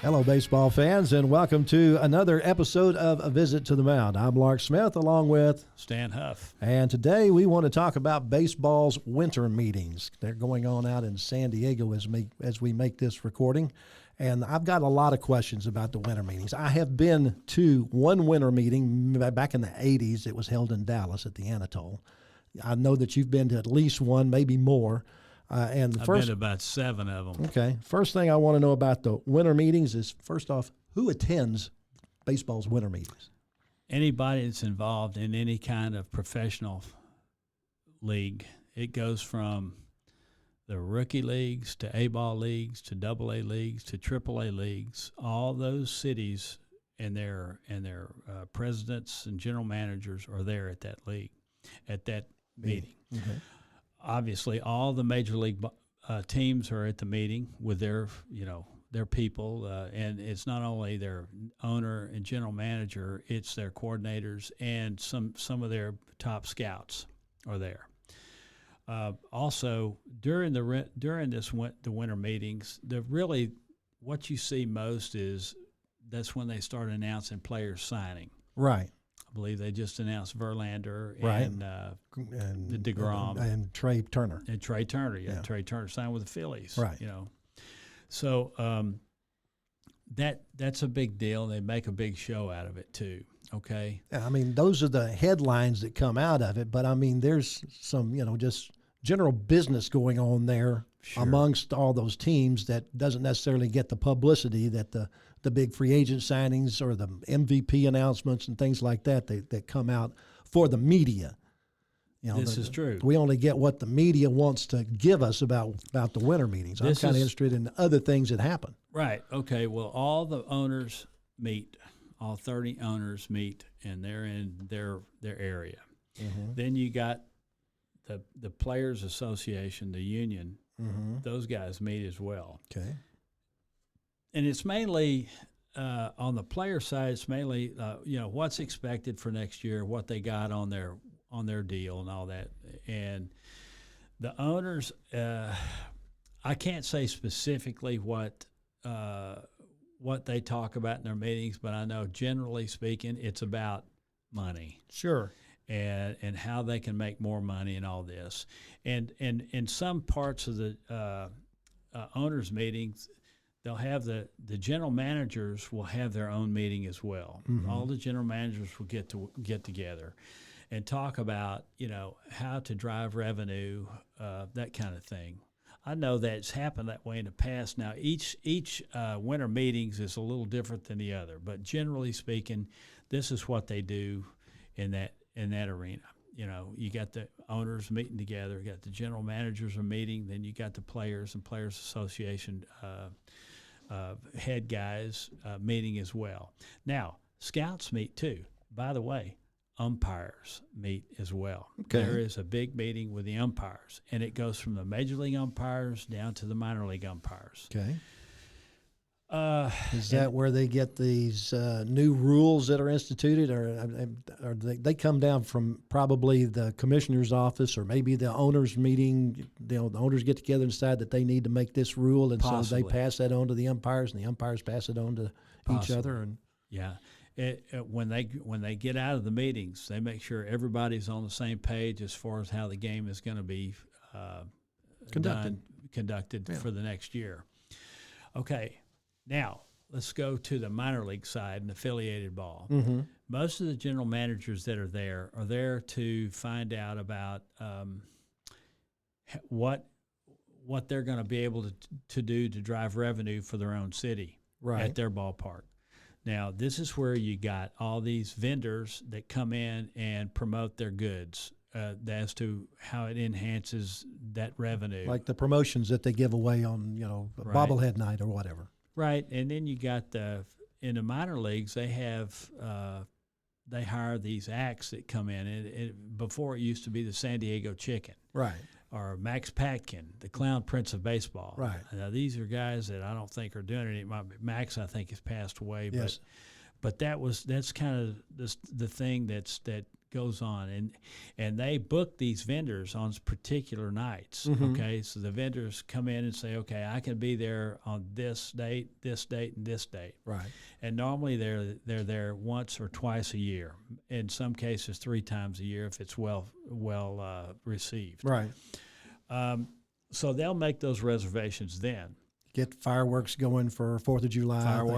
Hello, baseball fans, and welcome to another episode of A Visit to the Mound. I'm Lark Smith, along with Stan Hough. And today we want to talk about baseball's winter meetings. They're going on out in San Diego as we make this recording. And I've got a lot of questions about the winter meetings. I have been to one winter meeting back in the 80s. It was held in Dallas at the Anatole. I know that you've been to at least one, maybe more. I've been to about 7 of them. Okay. First thing I want to know about the winter meetings is, first off, who attends baseball's winter meetings? Anybody that's involved in any kind of professional league. It goes from the rookie leagues to A-ball leagues to AA leagues to AAA leagues. All those cities and their presidents and general managers are there at that league, at that meeting. Okay. Obviously, all the major league teams are at the meeting with their people, and it's not only their owner and general manager; it's their coordinators and some of their top scouts are there. Also, during the winter meetings, what you see most is that's when they start announcing players signing. Right. I believe they just announced Verlander and DeGrom and Trey Turner. And Trey Turner, yeah. Trey Turner signed with the Phillies. Right. So that's a big deal. They make a big show out of it too. Okay. I mean, those are the headlines that come out of it, but I mean, there's some, just general business going on there amongst all those teams that doesn't necessarily get the publicity that the big free agent signings or the MVP announcements and things like that come out for the media. This is true. We only get what the media wants to give us about the winter meetings. I'm kind of interested in other things that happen. Right. Okay. Well, all the owners meet. All 30 owners meet, and they're in their area. Mm-hmm. Then you got the Players Association, the union. Mm-hmm. Those guys meet as well. Okay. And it's mainly on the player side. It's mainly what's expected for next year, what they got on their deal, and all that. And the owners, I can't say specifically what they talk about in their meetings, but I know generally speaking, it's about money. Sure. And how they can make more money and all this. And in some parts of the owners' meetings, they'll have the general managers will have their own meeting as well. Mm-hmm. All the general managers will get together and talk about, how to drive revenue, that kind of thing. I know that's happened that way in the past. Now, each winter meetings is a little different than the other, but generally speaking, this is what they do in that arena. You got the owners meeting together, you got the general managers are meeting, then you got the players and Players Association head guys meeting as well. Now, scouts meet too. By the way, umpires meet as well. Okay. There is a big meeting with the umpires, and it goes from the major league umpires down to the minor league umpires. Okay. Is that where they get these new rules that are instituted, or they come down from probably the commissioner's office, or maybe the owners meeting? The owners get together and decide that they need to make this rule, and Possibly. So they pass that on to the umpires, and the umpires pass it on to each other. And yeah. When they get out of the meetings, they make sure everybody's on the same page as far as how the game is going to be conducted for the next year. Okay, now let's go to the minor league side and affiliated ball. Mm-hmm. Most of the general managers that are there to find out about what they're going to be able to do to drive revenue for their own city at their ballpark. Now, this is where you got all these vendors that come in and promote their goods as to how it enhances that revenue. Like the promotions that they give away on, bobblehead night or whatever. Right, and then you got in the minor leagues, they have they hire these acts that come in. Before it used to be the San Diego Chicken. Right. Or Max Patkin, the Clown Prince of Baseball. Right. Now, these are guys that I don't think are doing it. Max, I think, has passed away. Yes. But that's kind of the thing that goes on, and they book these vendors on particular nights. Okay, so the vendors come in and say, okay, I can be there on this date, and this date. Right. And normally they're there once or twice a year. In some cases, 3 times a year if it's well received. Right. So they'll make those reservations then. Get fireworks going for 4th of July. Fireworks.